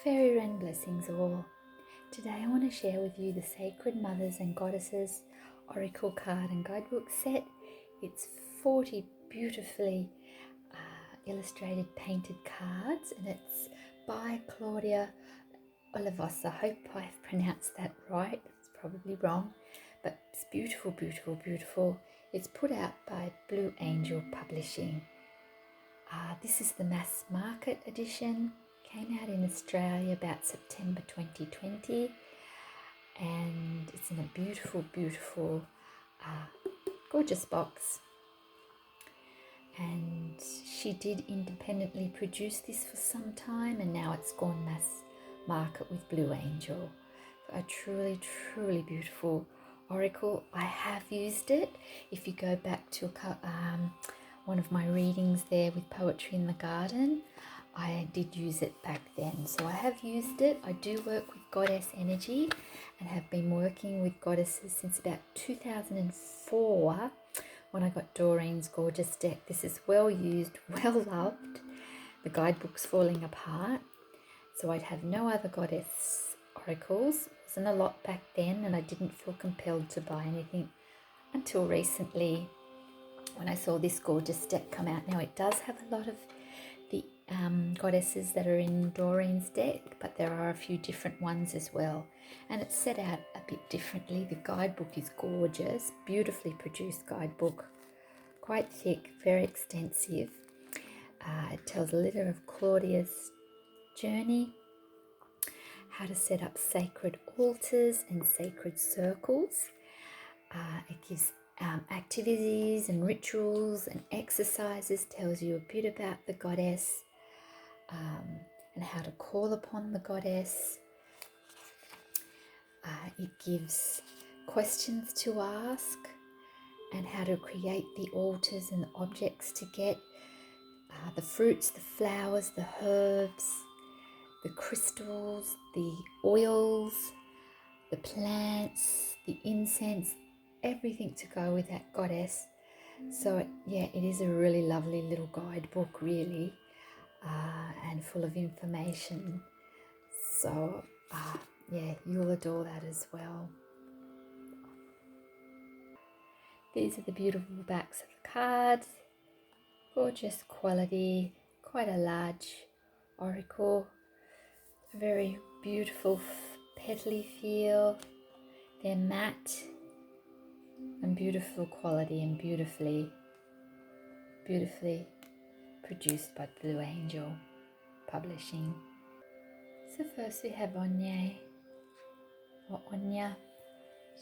Fairy Wren blessings all. Today I want to share with you the Sacred Mothers and Goddesses Oracle Card and Guidebook set. It's 40 beautifully illustrated painted cards, and it's by Claudia Olivos. I hope I've pronounced that right. It's probably wrong, but it's beautiful, beautiful, beautiful. It's put out by Blue Angel Publishing. This is the mass market edition. Came out in Australia about September 2020, and it's in a beautiful, beautiful, gorgeous box. And she did independently produce this for some time, and now it's gone mass market with Blue Angel. A truly, truly beautiful oracle. I have used it. If you go back to one of my readings there with Poetry in the Garden, I did use it back then. So I have used it. I do work with goddess energy and have been working with goddesses since about 2004 when I got Doreen's gorgeous deck. This is well used, well loved. The guidebook's falling apart. So I'd have no other goddess oracles. Wasn't a lot back then, and I didn't feel compelled to buy anything until recently when I saw this gorgeous deck come out. Now it does have a lot of the goddesses that are in Doreen's deck, but there are a few different ones as well, and it's set out a bit differently. The guidebook is gorgeous, beautifully produced guidebook, quite thick, very extensive. It tells a little of Claudia's journey, how to set up sacred altars and sacred circles. It gives activities and rituals and exercises, tells you a bit about the goddess and how to call upon the goddess. It gives questions to ask and how to create the altars and the objects to get the fruits, the flowers, the herbs, the crystals, the oils, the plants, the incense, everything to go with that goddess. So yeah, it is a really lovely little guidebook, really, and full of information. So yeah, you'll adore that as well. These are the beautiful backs of the cards. Gorgeous quality, quite a large oracle. A very beautiful petally feel. They're matte and beautiful quality and beautifully produced by Blue Angel Publishing. So first we have Anya.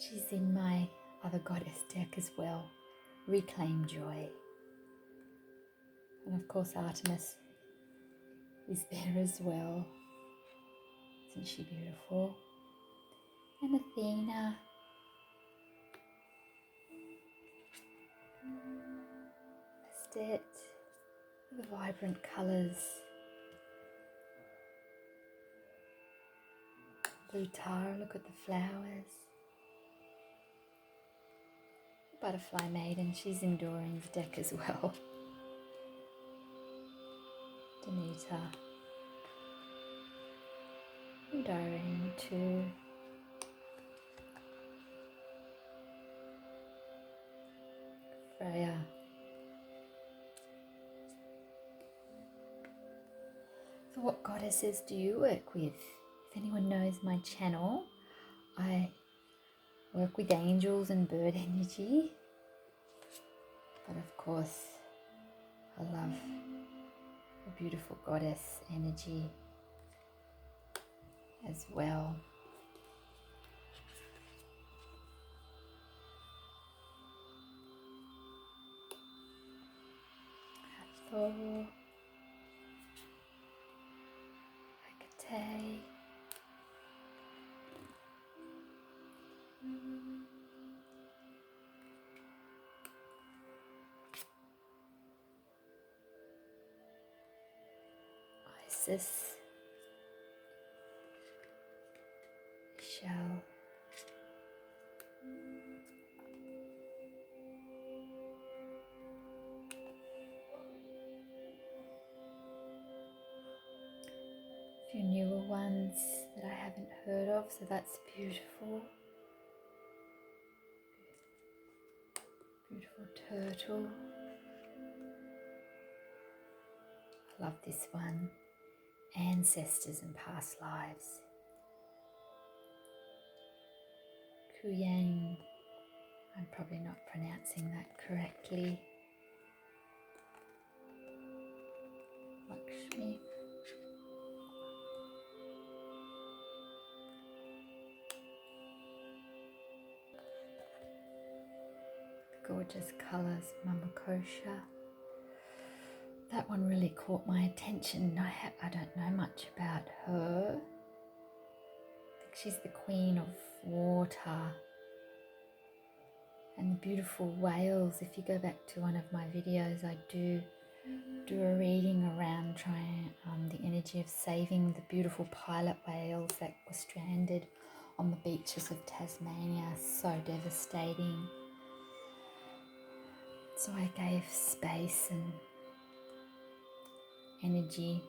She's in my other goddess deck as well. Reclaim Joy. And of course Artemis is there as well. Isn't she beautiful? And Athena. Bastet. The vibrant colours. Blue Tara, look at the flowers. Butterfly Maiden, she's in Doreen's deck as well. Demeter. And Doreen too. Freya. So what goddesses do you work with? If anyone knows my channel, I work with angels and bird energy. But of course, I love the beautiful goddess energy as well. Thor, Hecate, Isis, Michelle, A few newer ones that I haven't heard of, so that's beautiful. Beautiful turtle. I love this one. Ancestors and past lives. Kuyang. I'm probably not pronouncing that correctly. Lakshmi. Gorgeous colours, Mamakosha. That one really caught my attention. I don't know much about her. I think she's the queen of water. And the beautiful whales. If you go back to one of my videos, I do a reading around trying the energy of saving the beautiful pilot whales that were stranded on the beaches of Tasmania. So devastating. So I gave space and energy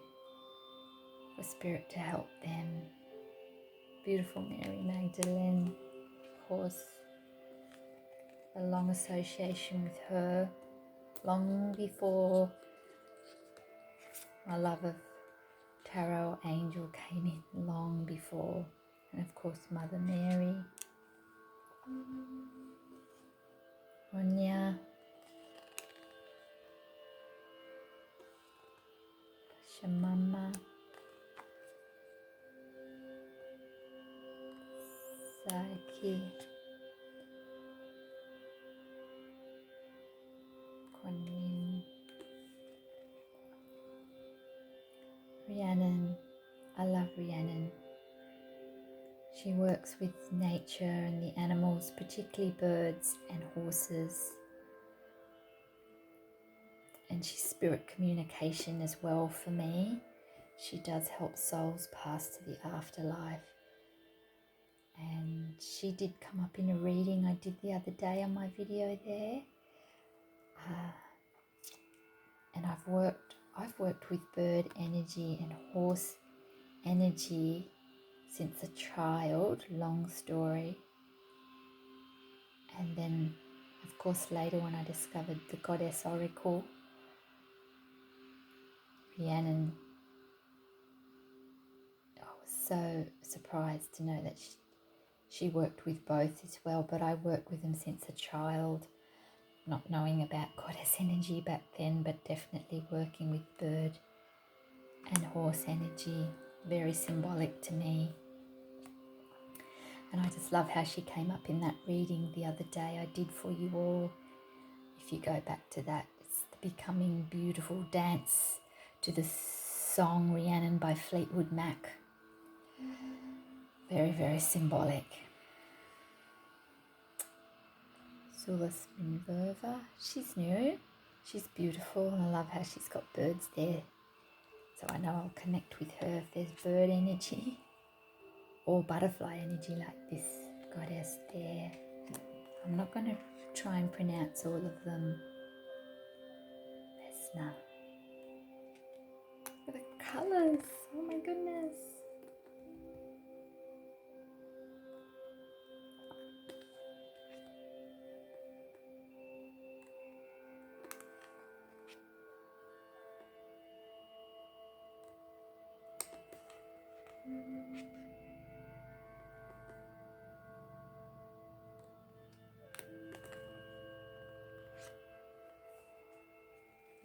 for spirit to help them. Beautiful Mary Magdalene, of course, a long association with her, long before my love of tarot angel came in, long before. And of course Mother Mary, Onya, Shamama, Psyche, Kuan Yin, Rhiannon. I love Rhiannon. She works with nature and the animals, particularly birds and horses. And she's spirit communication as well for me. She does help souls pass to the afterlife. And she did come up in a reading I did the other day on my video there. And I've worked with bird energy and horse energy since a child, long story. And then, of course, later when I discovered the goddess oracle, Rhiannon, I was so surprised to know that she worked with both as well, but I worked with them since a child, not knowing about goddess energy back then, but definitely working with bird and horse energy, very symbolic to me. And I just love how she came up in that reading the other day I did for you all. If you go back to that, it's the Becoming Beautiful dance to the song Rhiannon by Fleetwood Mac. Very, very symbolic. Sulas Minverva, she's new, she's beautiful, and I love how she's got birds there. So I know I'll connect with her if there's bird energy or butterfly energy like this goddess there. I'm not going to try and pronounce all of them. Vesna. Look at the colours, oh my goodness.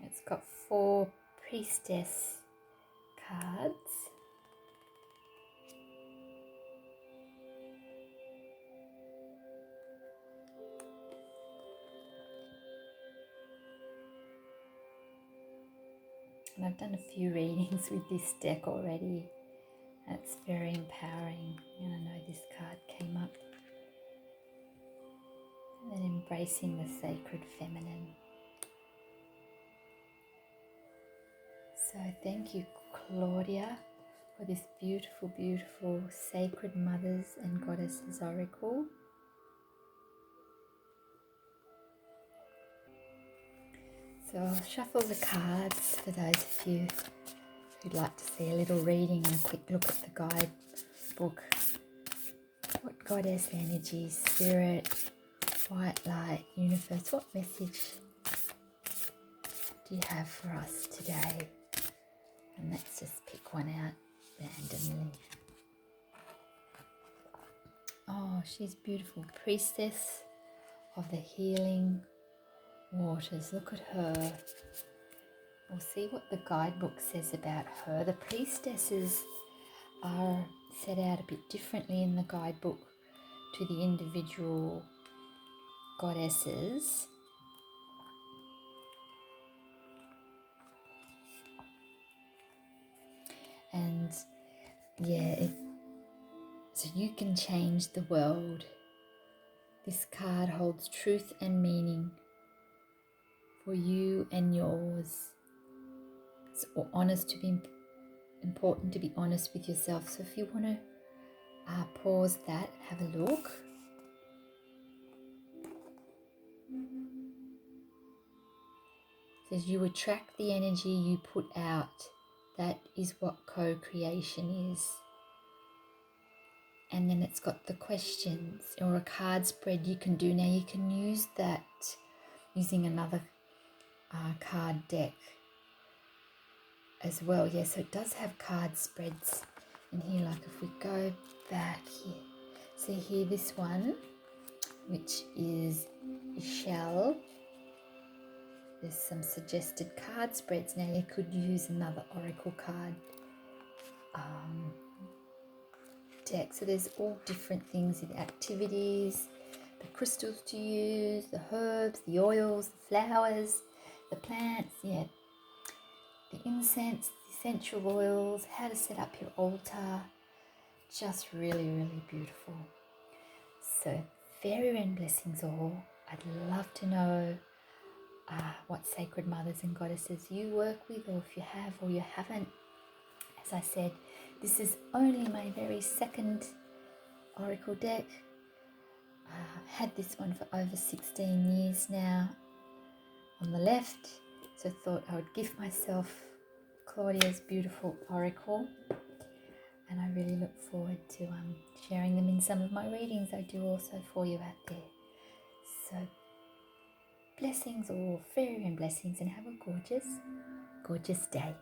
It's got 4 priestess cards. And I've done a few readings with this deck already. It's very empowering, and I know this card came up. And then embracing the sacred feminine. So thank you, Claudia, for this beautiful, beautiful Sacred Mothers and Goddesses Oracle. So I'll shuffle the cards for those of you If you'd like to see a little reading and a quick look at the guidebook, what goddess energy, spirit, white light, universe, what message do you have for us today? And let's just pick one out randomly. Oh, she's beautiful. Priestess of the healing waters. Look at her. We'll see what the guidebook says about her. The priestesses are set out a bit differently in the guidebook to the individual goddesses. And yeah, so you can change the world. This card holds truth and meaning for you and yours. It's important to be honest with yourself. So if you want to pause that, have a look. It says you attract the energy you put out. That is what co-creation is. And then it's got the questions or a card spread you can do. Now you can use that using another card deck as well. Yeah, so it does have card spreads in here. Like if we go back here, so here this one, which is shell. There's some suggested card spreads. Now you could use another oracle card deck. So there's all different things, the activities, the crystals to use, the herbs, the oils, the flowers, the plants, yeah, the incense, the essential oils, how to set up your altar. Just really, really beautiful. So fairy and blessings all. I'd love to know what sacred mothers and goddesses you work with, or if you have or you haven't. As I said, this is only my very second oracle deck. I've had this one for over 16 years now on the left, so I thought I would give myself Claudia's beautiful oracle, and I really look forward to sharing them in some of my readings I do also for you out there. So blessings all, fairy and blessings, and have a gorgeous, gorgeous day.